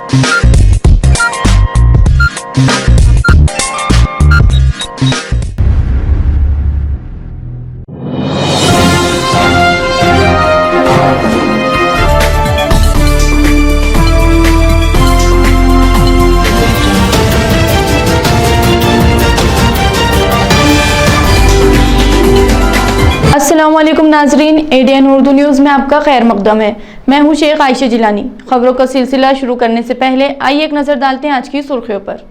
अस्सलामुअलैकुम नाजरीन, ADN Urdu news में आपका खैर मकदम है। मैं हूं शेख आयशा जिलानी। खबरों का सिलसिला शुरू करने से पहले आइए एक नज़र डालते हैं आज की सुर्खियों पर।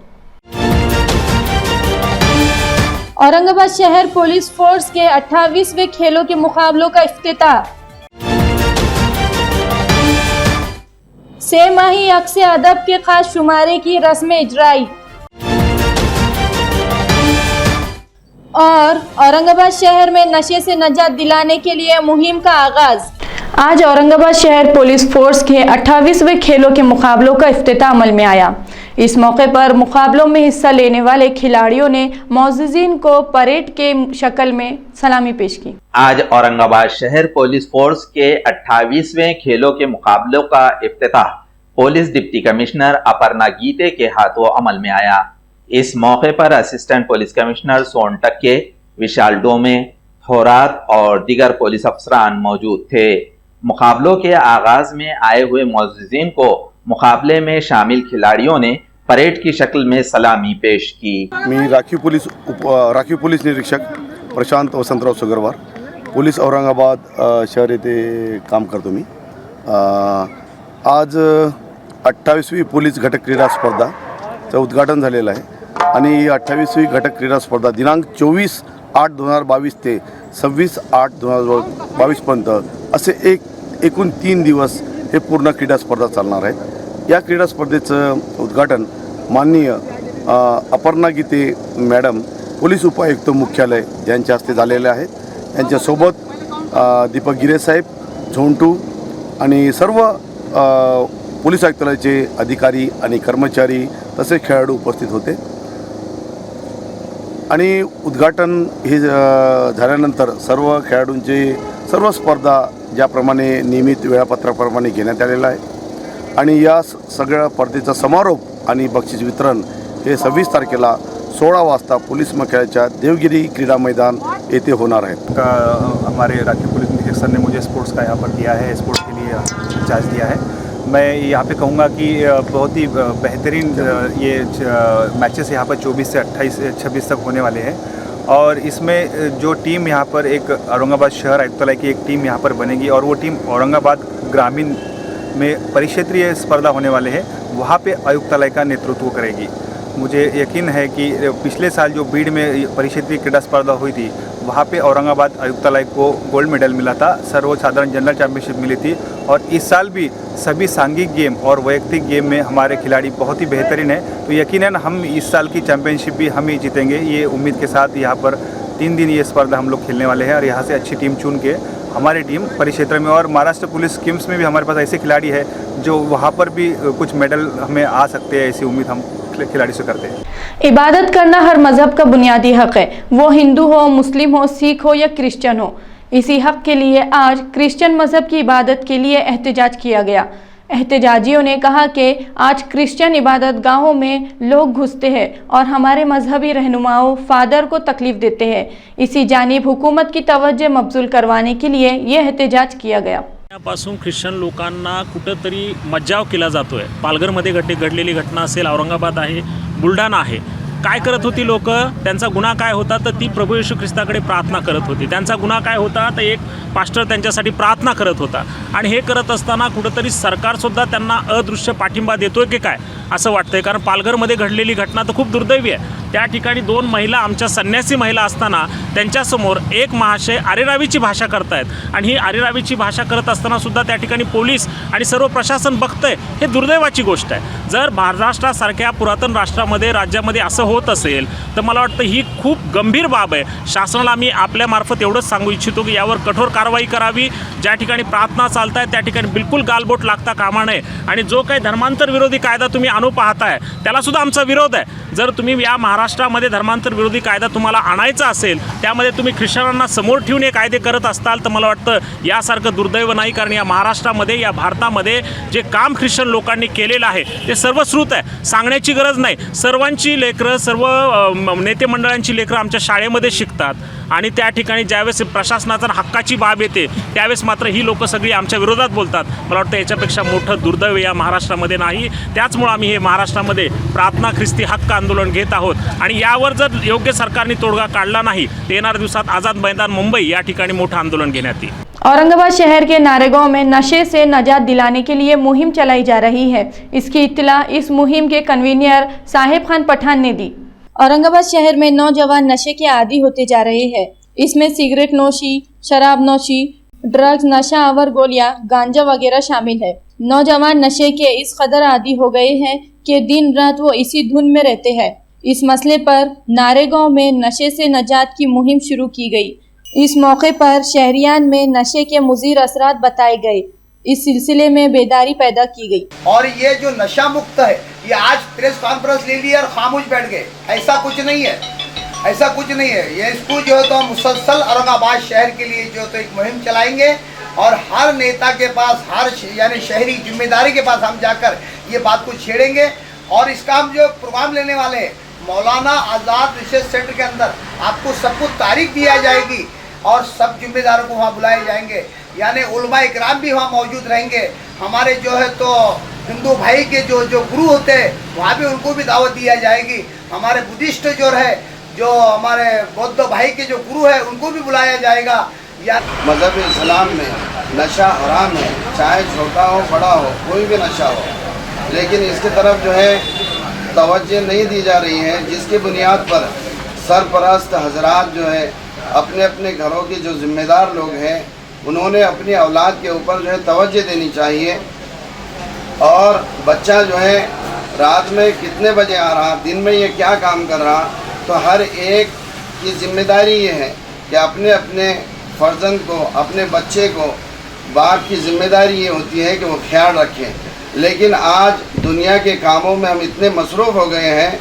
औरंगाबाद शहर पुलिस फोर्स के 28वें खेलों के मुकाबलों का इफ्तिताह। से माही अक्स अदब के खास शुमारे की रस्म इजराई। और औरंगाबाद शहर में नशे से निजात दिलाने के लिए मुहिम का आगाज। आज औरंगाबाद शहर पुलिस फोर्स के 28वें खेलों के मुकाबलों का इफ्तिताह अमल में आया। इस मौके पर मुकाबलों में हिस्सा लेने वाले खिलाड़ियों ने मौजूदीन को परेड के शक्ल में सलामी पेश की। आज औरंगाबाद शहर पुलिस फोर्स के 28वें खेलों के मुकाबलों का इफ्तिताह पुलिस डिप्टी कमिश्नर अपर्णा गीते के हाथों अमल में आया। इस मौके पर असिस्टेंट पुलिस कमिश्नर सोनटक्के, विशाल डोमे, थोरात और दीगर पुलिस अफसरान मौजूद थे। मुकाबलों के आगाज में आए हुए मौजूदीन को मुकाबले में शामिल खिलाड़ियों ने परेड की शक्ल में सलामी पेश की। मी राखीव पोलीस निरीक्षक प्रशांत वसंतराव सुगरवार, पोलीस औरंगाबाद शहर येथे काम करतो मी। आज 28वी पोलीस घटक क्रीडा स्पर्धाचं उद्घाटन झालेलं आहे आणि 28वी घटक क्रीडा स्पर्धा दिनांक 24/8/2022 ते 26/8/2022 पर्यंत असे एकूण 3 दिवस हे पूर्ण क्रीडा स्पर्धा चालणार आहे। या क्रीडा स्पर्धेचं उद्घाटन माननीय अपर्णा गीते मॅडम, पोलीस उपायुक्त मुख्यालय यांच्या हस्ते झालेले आहे। यांच्यासोबत दीपक गिरे साहेब, झोंटू आणि सर्व पोलीस आयुक्तालयाचे अधिकारी आणि कर्मचारी तसेच खेळाडू उपस्थित होते। आणि उद्घाटन हे झाल्यानंतर सर्व खेळाडूंचे सर्व स्पर्धा ज्याप्रमाणे नियमित वेळापत्रकाप्रमाणे घेण्यात आलेला आहे आणि या सगळ्या स्पर्धेचा समारोप आणि बक्षीस वितरण हे 26 तारखेला 16 वाजता पोलीस मुख्यालयाच्या देवगिरी क्रीडा मैदान येथे होणार आहे। हमारे राज्य पुलिस निरीक्षक सर ने मुझे स्पोर्ट्स का यहाँ पर दिया है, स्पोर्ट्स के लिए चार्ज दिया है। मैं यहाँ पे कहूँगा कि बहुत ही बेहतरीन ये मैचेस यहाँ पर 24 से 26 तक होने वाले हैं और इसमें जो टीम यहाँ पर एक औरंगाबाद शहर आयुक्तालय की एक टीम यहाँ पर बनेगी और वो टीम औरंगाबाद ग्रामीण में परिक्षेत्रीय स्पर्धा होने वाले हैं, वहाँ पे आयुक्तालय का नेतृत्व करेगी। मुझे यकीन है कि पिछले साल जो बीड में परिक्षेत्रीय क्रीडा स्पर्धा हुई थी वहाँ पे औरंगाबाद आयुक्तालय को गोल्ड मेडल मिला था, सर्वसाधारण जनरल चैंपियनशिप मिली थी और इस साल भी सभी सांघिक गेम और वैयक्तिक गेम में हमारे खिलाड़ी बहुत ही बेहतरीन है। तो यकीनन हम इस साल की चैंपियनशिप भी हम ही जीतेंगे, ये उम्मीद के साथ यहाँ पर 3 दिन ये स्पर्धा हम लोग खेलने वाले हैं और यहाँ से अच्छी टीम चुन के हमारी टीम परिक्षेत्र में और महाराष्ट्र पुलिस स्कीम्स में भी हमारे पास ऐसे खिलाड़ी है जो वहाँ पर भी कुछ मेडल हमें आ सकते हैं, ऐसी उम्मीद हम खिलाड़ी से करते हैं। इबादत करना हर मजहब का बुनियादी हक है, वो हिंदू हो, मुस्लिम हो, सिख हो या क्रिश्चियन हो। इसी हक के लिए आज क्रिश्चियन मजहब की इबादत के लिए एहतजाज किया गया। एहतजाजियों ने कहा कि आज क्रिश्चियन इबादत गाहों में लोग घुसते हैं और हमारे मजहबी रहनुमाओं फादर को तकलीफ देते हैं। इसी जानिब हुकूमत की तवज्जो मबजूल करवाने के लिए ये एहतजाज किया गया। पासून ख्रिश्चन लोकांना कुठंतरी मज्जाव केला जातोय। पालघरमध्ये घडलेली घटना असेल, औरंगाबाद आहे, बुलढाणा आहे। काय करत होती लोक, त्यांचा गुन्हा काय होता तर ती प्रभू येशू ख्रिस्ताकडे प्रार्थना करत होती। त्यांचा गुन्हा काय होता तर एक पास्टर त्यांच्यासाठी प्रार्थना करत होता आणि हे करत असताना कुठंतरी सरकारसुद्धा त्यांना अदृश्य पाठिंबा देतोय की काय असं वाटतंय। कारण पालघरमध्ये घडलेली घटना तर खूप दुर्दैवी आहे। त्या ठिकाणी 2 महिला आमच्या संन्यासी महिला असताना त्यांच्यासमोर एक महाशय आरेरावीची भाषा करतायत आणि ही आरेरावीची भाषा करत असताना सुद्धा त्या ठिकाणी पोलीस आणि सर्व प्रशासन बघतंय, हे दुर्दैवाची गोष्ट आहे। जर महाराष्ट्रासारख्या पुरातन राष्ट्रामध्ये राज्यामध्ये असं होत असेल तर मला वाटतं ही खूप गंभीर बाब आहे। शासनाला आम्ही आपल्यामार्फत एवढंच सांगू इच्छितो की यावर कठोर कारवाई करावी। ज्या ठिकाणी प्रार्थना चालत आहे त्या ठिकाणी बिलकुल गालबोट लागता कामा नये आणि जो काही धर्मांतर विरोधी कायदा तुम्ही आणू पाहताय त्याला सुद्धा आमचा विरोध आहे. जर तुम्ही या महाराष्ट्रामध्ये धर्मांतर विरोधी कायदा तुम्हाला आणायचा असेल, त्यामध्ये तुम्ही ख्रिश्चनांना समोर ठेवून हे कायदे करत असताल तर मला वाटतं यासारखं दुर्दैव नाही. कारण या महाराष्ट्रामध्ये, या भारतामध्ये जे काम ख्रिश्चन लोकांनी केलेलं आहे ते सर्वश्रुत आहे, सांगण्याची गरज नाही. सर्वांची लेकरं, सर्व नेते मंडळांची लेकरं आमच्या शाळेमध्ये शिकतात आणि त्या ठिकाणी ज्यावेळेस प्रशासनाचा हक्काची बाब येते त्यावेळेस मात्र ही लोकं सगळी आमच्या विरोधात बोलतात. मला वाटतं याच्यापेक्षा मोठं दुर्दैव या महाराष्ट्रामध्ये नाही. त्याचमुळं आम्ही हे महाराष्ट्रामध्ये प्रार्थना ख्रिस्ती हक्क आंदोलन घेत आहोत आणि यावर जर योग्य सरकारने तोडगा काढला नाही तर येणाऱ्या दिवसात आझाद मैदान मुंबई या ठिकाणी मोठं आंदोलन घेण्यात येईल. औरंगाबाद शहर के नारेगांव में नशे से निजात दिलाने के लिए मुहिम चलाई जा रही है. इसकी इत्तला इस मुहिम के कन्वीनर साहेब खान पठान ने दी. औरंगाबाद शहर में नौजवान नशे के आदी होते जा रहे हैं. इसमें सिगरेट नोशी, शराब नोशी, ड्रग्स, नशा आवर गोलियां, गांजा वगैरह शामिल है. नौजवान नशे के इस कदर आदी हो गए हैं कि दिन रात वो इसी धुन में रहते हैं. इस मसले पर नारेगांव में नशे से निजात की मुहिम शुरू की गई. इस मौके पर शहरियान में नशे के मुज़िर असरात बताए गए. इस सिलसिले में बेदारी पैदा की गई. और ये जो नशा मुक्त है, ये आज प्रेस कॉन्फ्रेंस ले ली और खामोश बैठ गए, ऐसा कुछ नहीं है, ऐसा कुछ नहीं है. ये इसको जो है तो मुसलसल औरंगाबाद शहर के लिए जो तो एक मुहिम चलाएंगे और हर नेता के पास, हर यानी शहरी जिम्मेदारी के पास हम जाकर ये बात को छेड़ेंगे. और इसका हम जो प्रोग्राम लेने वाले हैं मौलाना आज़ाद रिसर्च सेंटर के अंदर, आपको सबको तारीख दिया जाएगी और सब जिम्मेदारों को वहाँ बुलाए जाएंगे. यानी उलमा इकराम भी वहाँ मौजूद रहेंगे. हमारे जो है तो हिंदू भाई के जो गुरु होते हैं वहाँ भी उनको भी दावत दिया जाएगी. हमारे बुद्धिस्ट जो है, जो हमारे बौद्ध भाई के जो गुरु है उनको भी बुलाया जाएगा. या मज़हब इस्लाम में नशा हराम है, चाहे छोटा हो बड़ा हो, कोई भी नशा हो, लेकिन इसकी तरफ जो है तवज्जो नहीं दी जा रही है, जिसकी बुनियाद पर सरपरस्त हजरात जो है अपने अपने घरों के जो ज़िम्मेदार लोग हैं उन्होंने अपनी औलाद के ऊपर जो है तवज्जो देनी चाहिए. और बच्चा जो है रात में कितने बजे आ रहा, दिन में ये क्या काम कर रहा, तो हर एक की जिम्मेदारी ये है कि अपने अपने फर्जंद को, अपने बच्चे को, बाप की जिम्मेदारी ये होती है कि वो ख्याल रखें. लेकिन आज दुनिया के कामों में हम इतने मसरूफ़ हो गए हैं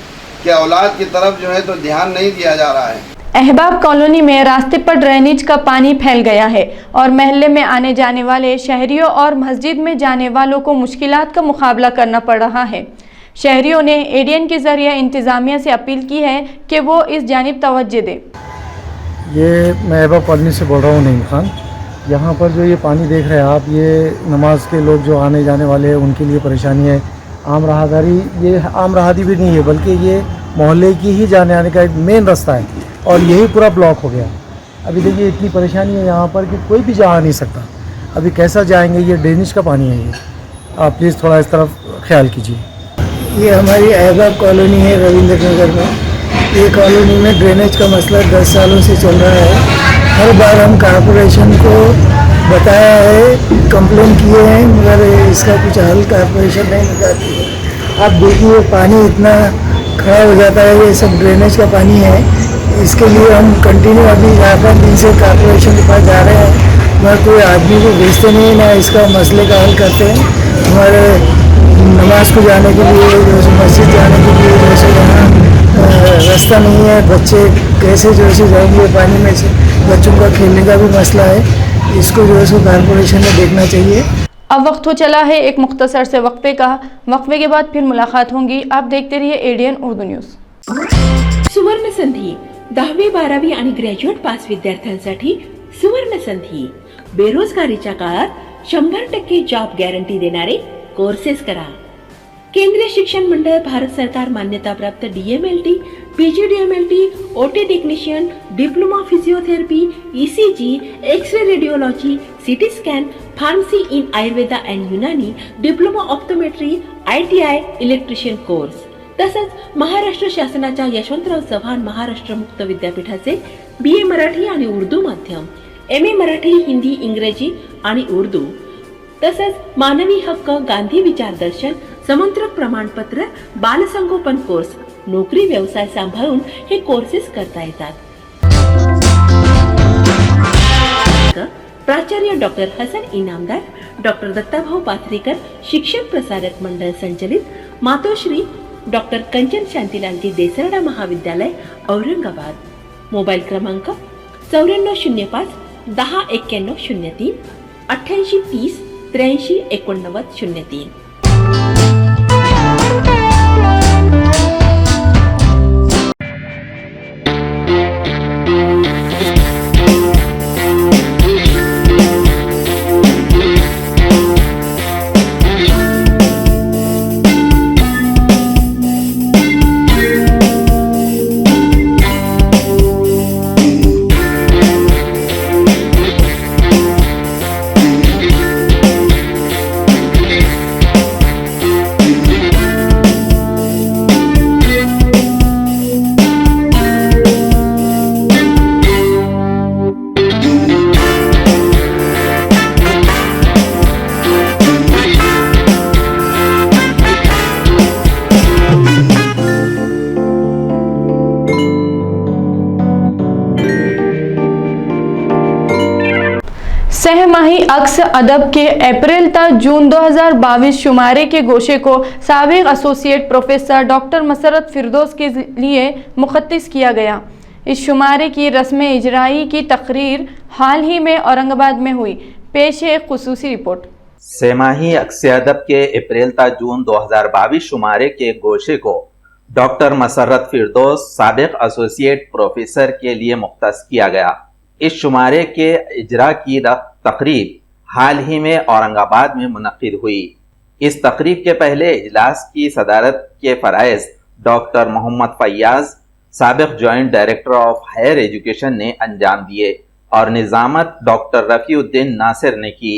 कि औलाद की तरफ जो है तो ध्यान नहीं दिया जा रहा है. अहबाब कॉलोनी में रास्ते पर ड्रेनेज का पानी फैल गया है और महल्ले में आने जाने वाले शहरियों और मस्जिद में जाने वालों को मुश्किलात का मुकाबला करना पड़ रहा है. शहरियों ने एडीएन के जरिए इंतज़ामिया से अपील की है कि वो इस जानिब तवज्जो दे. ये मैं अहबाब कॉलोनी से बोल रहा हूँ नईम खान. यहाँ पर जो ये पानी देख रहे हैं आप, ये नमाज के लोग जो आने जाने वाले हैं उनके लिए परेशानी है. आम राहदारी, ये आम राहदारी भी नहीं है बल्कि ये मोहल्ले की ही जाने आने का एक मेन रास्ता है और यही पूरा ब्लॉक हो गया. अभी देखिए इतनी परेशानी है यहाँ पर कि कोई भी जा नहीं सकता. अभी कैसा जाएंगे, ये ड्रेनेज का पानी है. ये आप प्लीज़ थोड़ा इस तरफ ख्याल कीजिए. ये हमारी अहबाब कॉलोनी है रविंद्र नगर में. ये कॉलोनी में ड्रेनेज का मसला 10 सालों से चल रहा है. हर बार हम कॉरपोरेशन को बताया है, कंप्लेन किए हैं, मगर इसका कुछ हल कॉरपोरेशन नहीं निकालती है. आप देखिए पानी इतना खड़ा हो जाता है, ये सब ड्रेनेज का पानी है. इसके लिए हम कंटिन्यू अभी 4-5 दिन से कॉरपोरेशन के पास जा रहे हैं, मगर कोई आदमी को भेजते नहीं, ना इसका मसले का हल करते हैं. हमारे नमाज को जाने के लिए, जैसे मस्जिद जाने के लिए, जैसे यहाँ रास्ता नहीं है, बच्चे कैसे जो है जाएंगे पानी में से, बच्चों का खेलने का भी मसला है. इसको जो है कॉरपोरेशन ने देखना चाहिए. अब वक्त हो चला है एक मुख्तसर से वक्फे का. वक्फे के बाद फिर मुलाकात होंगी. आप देखते रहिए एडीएन उर्दू न्यूज़. सुवर्ण संधी 10वी 12वी आणि ग्रॅज्युएट पास विद्यार्थ्यांसाठी सुवर्ण संधी. बेरोजगारीच्या काळात 100% जॉब गॅरंटी देणारे कोर्सेस करा. केंद्रीय शिक्षण मंडळ, भारत सरकार मान्यताप्राप्त DMLT, PGDMLT, OT technician, diploma physiotherapy, ECG, x-ray radiology, CT scan, pharmacy in Ayurveda and Unani, diploma optometry, ITI electrician course. तसंच महाराष्ट्र शासनाच्या यशवंतराव चव्हाण महाराष्ट्र मुक्त विद्यापीठाचे BA मराठी आणि उर्दू माध्यम, MA मराठी, हिंदी, इंग्रजी आणि उर्दू, तसंच मानवी हक्क, गांधी विचार दर्शन, समंत्रक प्रमाणपत्र, बालसंगोपन कोर्स, नोकरी व्यवसाय सांभाळून हे कोर्सेस करता येतात. प्राचार्य डॉक्टर हसन इनामदार, डॉक्टर दत्ताभाऊ पाथरीकर, शिक्षण प्रसारक मंडळ संचलित मातोश्री डॉक्टर कंचन शांतीलालजी देसरडा महाविद्यालय औरंगाबाद. मोबाईल क्रमांक 9405 109103 8830 83 8903. सहमाही अक्स अदब के अप्रैल ता जून 2022 शुमारे के गोशे को साबिक एसोसिएट प्रोफेसर डॉक्टर मसरत फिरदौस के लिए मुखत्तिस किया गया। इस शुमारे की रस्म इजराई की तकरीर हाल ही में औरंगाबाद में हुई। पेश है खुसूसी रिपोर्ट। सहमाही अक्स अदब के अप्रैल ता जून 2022 शुमारे के गोशे को डॉक्टर मसरत फिरदौस साबिक एसोसिएट प्रोफेसर के लिए मुख्तस किया गया। इस शुमारे के इजरा की तकरीब हाल ही में औरंगाबाद में मुनक्किद हुई। इस तकरीब के पहले इजलास की सदारत के फराइज डॉक्टर मोहम्मद फैयाज साबिक joint director of higher education ने अंजाम दिए और निजामत डॉक्टर रफ़ीउद्दीन नासिर ने की।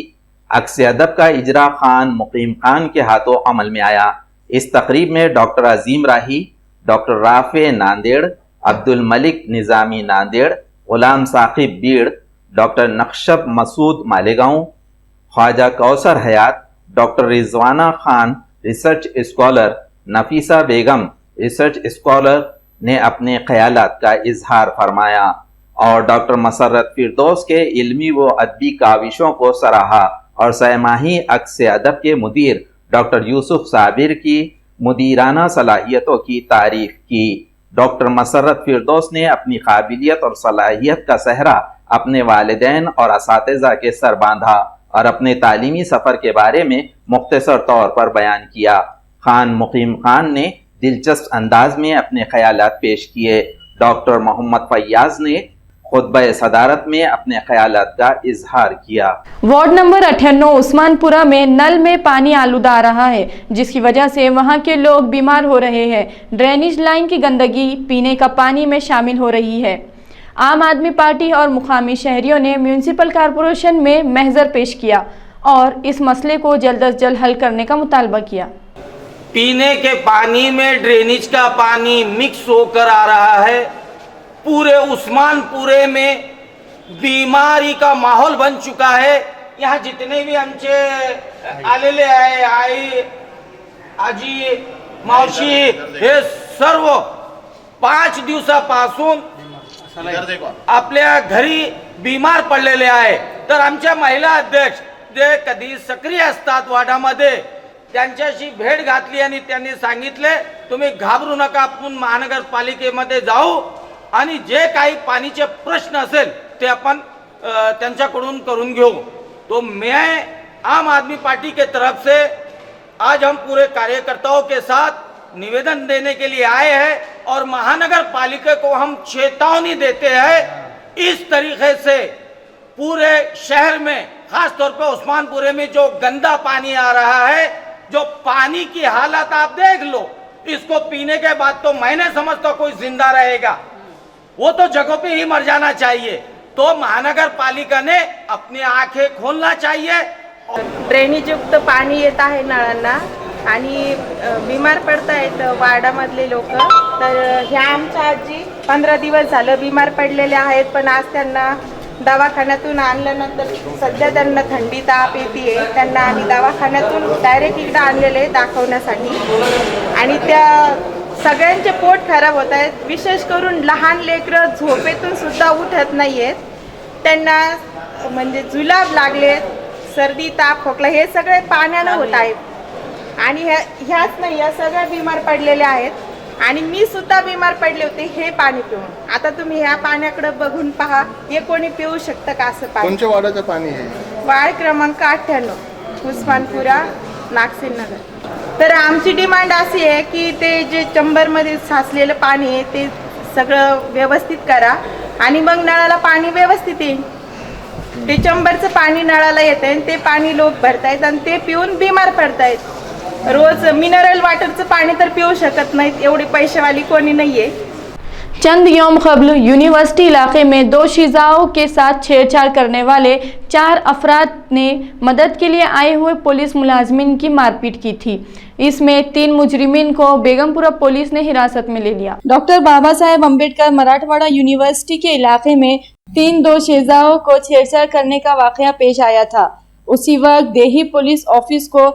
अक्स अदब का इजरा खान मुकीम खान के हाथों अमल में आया। इस तकरीब में doctor Azim Rahi, doctor Rafe Nanded, Abdul Malik Nizami Nanded, Ghulam Saqib Beed, doctor Nakshab Masood Malegaon, Khwaja Kausar Hayat, doctor Rizwana Khan research scholar, Nafisa Begum research scholar ने अपने ख्यालात का इजहार फरमाया और डॉक्टर मसरत फिरदौस के इल्मी व अदबी काविशों को सराहा और सहमाही अक्स अदब के मुदीर डॉक्टर यूसुफ साबिर की मुदीराना सलाहियतों की तारीफ की। डॉक्टर मसरत फिरदौस ने अपनी काबिलियत और सलाहियत का सहरा अपने वालिदैन और असातिज़ा के सर बांधा और अपने तालीमी सफ़र के बारे में मुख्तसर तौर पर बयान किया। खान मुकीम खान ने दिलचस्प अंदाज में अपने ख्यालात पेश किए। डॉक्टर मोहम्मद फैयाज ने खुतबा सदारत में अपने ख्यालात का इजहार किया। वार्ड नंबर 98 उस्मानपुरा में नल में पानी आलूदा आ रहा है, जिसकी वजह से वहां के लोग बीमार हो रहे हैं। ड्रेनेज लाइन की गंदगी पीने का पानी में शामिल हो रही है। आम आदमी पार्टी और मुकामी शहरियों ने म्यूनिसिपल कॉरपोरेशन में महजर पेश किया और इस मसले को जल्द अज जल्द हल करने का मुतालबा किया। पीने के पानी में ड्रेनेज का पानी मिक्स होकर आ रहा है। पूरे उस्मानपुरे में बीमारी का माहौल बन चुका है। यहाँ जितने भी आमचे आलेले आहे, आई आजी मावशी हे सर्व 5 दिवसापासून आपल्या घरी बीमार पडलेले आहे। तर आमच्या महिला अध्यक्ष जे कधी सक्रिय असतात वार्डामध्ये, त्यांच्याशी भेट घातली आणि त्यांनी सांगितले तुम्ही घाबरू नका, आपण महानगरपालिकेमध्ये जाऊ आणि जे काही पाणीचे प्रश्न असेल ते आपण त्यांच्याकडून करून घेऊ। तो मैं आम आदमी पार्टी के तरफ से आज हम पूरे कार्यकर्ताओं के साथ निवेदन देने के लिए आए हैं और महानगर पालिका को हम चेतावनी देते हैं, इस तरीके से पूरे शहर में खास तौर पर उस्मानपुरे में जो गंदा पानी आ रहा है, जो पानी की हालत आप देख लो, इसको पीने के बाद तो मैं नहीं समझता कोई जिंदा रहेगा, वो तो जगहों पे ही मर जाना चाहिए। तो महानगर पालिका ने अपनी आंखें खोलना चाहिए। ड्रेनेज युक्त पाणी येत आहे नळांना आणि बीमार पडतायत वार्डामधले लोक। तर ह्या आमच्या आजी 15 दिवस झालं बीमार पडलेले आहेत, पण आज त्यांना दवाखान्यातून आणल्यानंतर सध्या त्यांना थंडी ताप येते। त्यांना आम्ही दवाखान्यातून डायरेक्ट इकडे आणलेले दाखवण्यासाठी आणि त्या सगळ्यांचे पोट खराब होत आहेत। विशेष करून लहान लेकरं झोपेतून सुद्धा उठत नाहीयेत, त्यांना म्हणजे जुलाब लागलेत, सर्दी ताप खोकला हे सगळे पाण्यानं होत आहे आणि ह्याच नाही, या सगळ्या बिमार पडलेल्या आहेत आणि मी सुद्धा बिमार पडले होते हे पाणी पिऊन. आता तुम्ही ह्या पाण्याकडे बघून पहा, हे कोणी पिऊ शकतं का असं पाणी? कोणत्या वार्डाचं पाणी आहे? वार्ड क्रमांक 98, उस्मानपुरा, नागसेन नगर. तर आमची डिमांड अशी आहे की ते जे चंबरमध्ये साचलेलं पाणी आहे ते सगळं व्यवस्थित करा आणि मग नळाला पाणी व्यवस्थित येईल. ते चंबरचं पाणी नळाला येत आहे, ते पाणी लोक भरतायत आणि ते पिऊन बिमार पडतायत. रोज मिनरल वाटरचं पाणी तर पिऊ शकत नाहीत, एवढी पैसेवाली कोणी नाहीये. चंद यौम कबल यूनिवर्सिटी इलाके में 2 शीज़ाओं के साथ छेड़छाड़ करने वाले 4 अफराद ने मदद के लिए आए हुए पुलिस मुलाजमिन की मारपीट की थी. इसमें 3 मुजरिमीन को बेगमपुरा पुलिस ने हिरासत में ले लिया. डॉक्टर बाबा साहेब अम्बेडकर मराठवाड़ा यूनिवर्सिटी के इलाके में 2 शीज़ाओं को छेड़छाड़ करने का वाक़या पेश आया था. उसी वक्त देही पुलिस ऑफिस को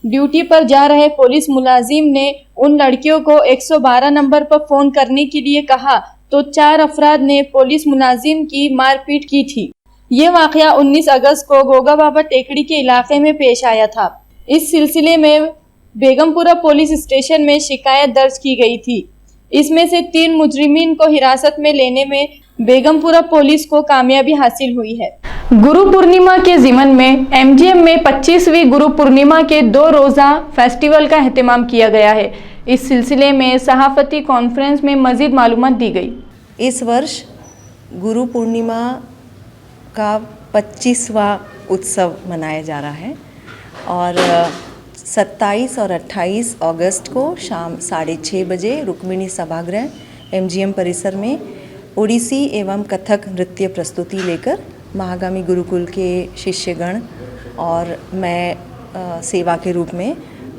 ड्यूटी पर जा रहे पुलिस मुलाजिम ने उन लड़कियों को 112 नंबर पर फ़ोन करने के लिए कहा तो 4 अफराद ने पुलिस मुलाजिम की मारपीट की थी. ये वाक़या 19 अगस्त को गोगा बाबा टेकड़ी के इलाके में पेश आया था. इस सिलसिले में बेगमपुरा पुलिस स्टेशन में शिकायत दर्ज की गई थी. इसमें से 3 मुजरिमीन को हिरासत में लेने में बेगमपुरा पुलिस को कामयाबी हासिल हुई है. गुरु पूर्णिमा के ज़िमन में एमजीएम में 25वीं गुरु पूर्णिमा के 2 रोज़ा फेस्टिवल का एहतमाम किया गया है. इस सिलसिले में सहाफ़ती कॉन्फ्रेंस में मज़ीद मालूमात दी गई. इस वर्ष गुरु पूर्णिमा का 25वां उत्सव मनाया जा रहा है और 27 और 28 अगस्त को शाम 6:30 बजे रुक्मिणी सभागृह एमजीएम परिसर में ओडिसी एवं कथक नृत्य प्रस्तुति लेकर महागामी गुरुकुल के शिष्यगण और मैं सेवा के रूप में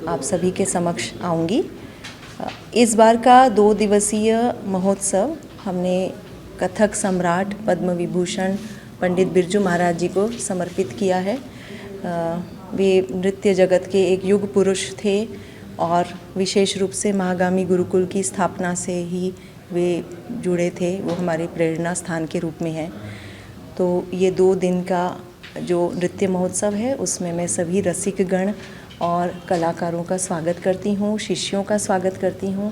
आप सभी के समक्ष आऊँगी. इस बार का 2 दिवसीय महोत्सव हमने कथक सम्राट पद्म विभूषण पंडित बिरजू महाराज जी को समर्पित किया है. वे नृत्य जगत के एक युग पुरुष थे और विशेष रूप से महागामी गुरुकुल की स्थापना से ही वे जुड़े थे. वो हमारे प्रेरणा स्थान के रूप में हैं. तो ये 2 दिन का जो नृत्य महोत्सव है उसमें मैं सभी रसिकगण और कलाकारों का स्वागत करती हूँ, शिष्यों का स्वागत करती हूँ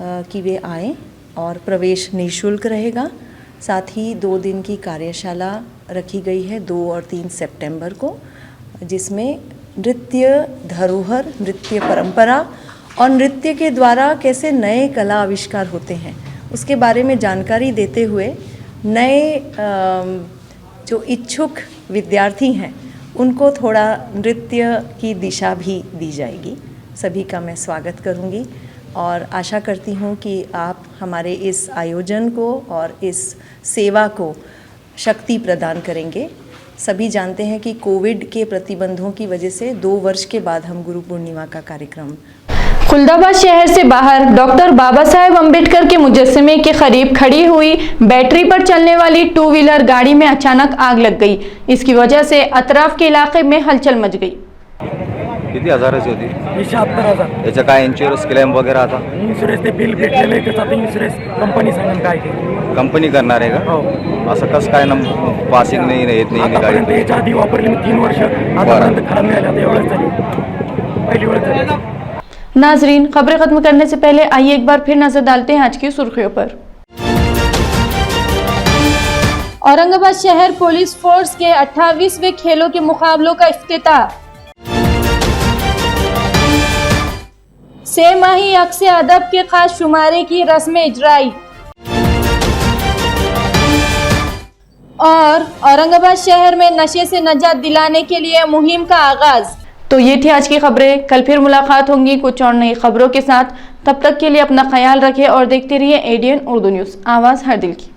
कि वे आएँ और प्रवेश निःशुल्क रहेगा. साथ ही 2 दिन की कार्यशाला रखी गई है 2 और 3 सितंबर को, जिसमें नृत्य धरोहर, नृत्य परंपरा और नृत्य के द्वारा कैसे नए कला आविष्कार होते हैं उसके बारे में जानकारी देते हुए नए जो इच्छुक विद्यार्थी हैं उनको थोड़ा नृत्य की दिशा भी दी जाएगी. सभी का मैं स्वागत करूंगी और आशा करती हूं कि आप हमारे इस आयोजन को और इस सेवा को शक्ति प्रदान करेंगे. सभी जानते हैं कि कोविड के प्रतिबंधों की वजह से 2 वर्ष के बाद हम गुरु पूर्णिमा का कार्यक्रम. खुलदाबाद शहर से बाहर डॉक्टर बाबा साहेब अम्बेडकर के मुजस्समे के करीब खड़ी हुई बैटरी पर चलने वाली 2 व्हीलर गाड़ी में अचानक आग लग गई. इसकी वजह से अतराफ के इलाके में हलचल मच गई. किती हजाराची होती? 76,000. याचा काय इन्शुरन्स क्लेम वगैरे आता? इन्शुरन्स ते बिल भेटलेलं आहे, त्याचा इन्शुरन्स कंपनी सांगेल काय ते. कंपनी करणार आहे का? असं कसं काय पासिंग नाही येत नाही गाडी? याच्या आधी वापरली मी 3 वर्ष, आतापर्यंत खराब नाही झाली. एवढंच झाली, पहिली वेळ झाली. नाजरीन, खबरें खत्म करने से पहले आइए एक बार फिर नजर डालते हैं आज की सुर्खियों पर. औरंगाबाद शहर पुलिस फोर्स के 28वें खेलों के मुकाबलों का इफ्तिताह. सेमाही अक्स अदब के खास शुमारे की रस्में इजराई. और औरंगाबाद शहर में नशे से निजात दिलाने के लिए मुहिम का आगाज. तो ये थी आज की खबरें. कल फिर मुलाकात होंगी कुछ और नई खबरों के साथ. तब तक के लिए अपना ख्याल रखें और देखते रहिए एडीएन उर्दू न्यूज़, आवाज़ हर दिल की.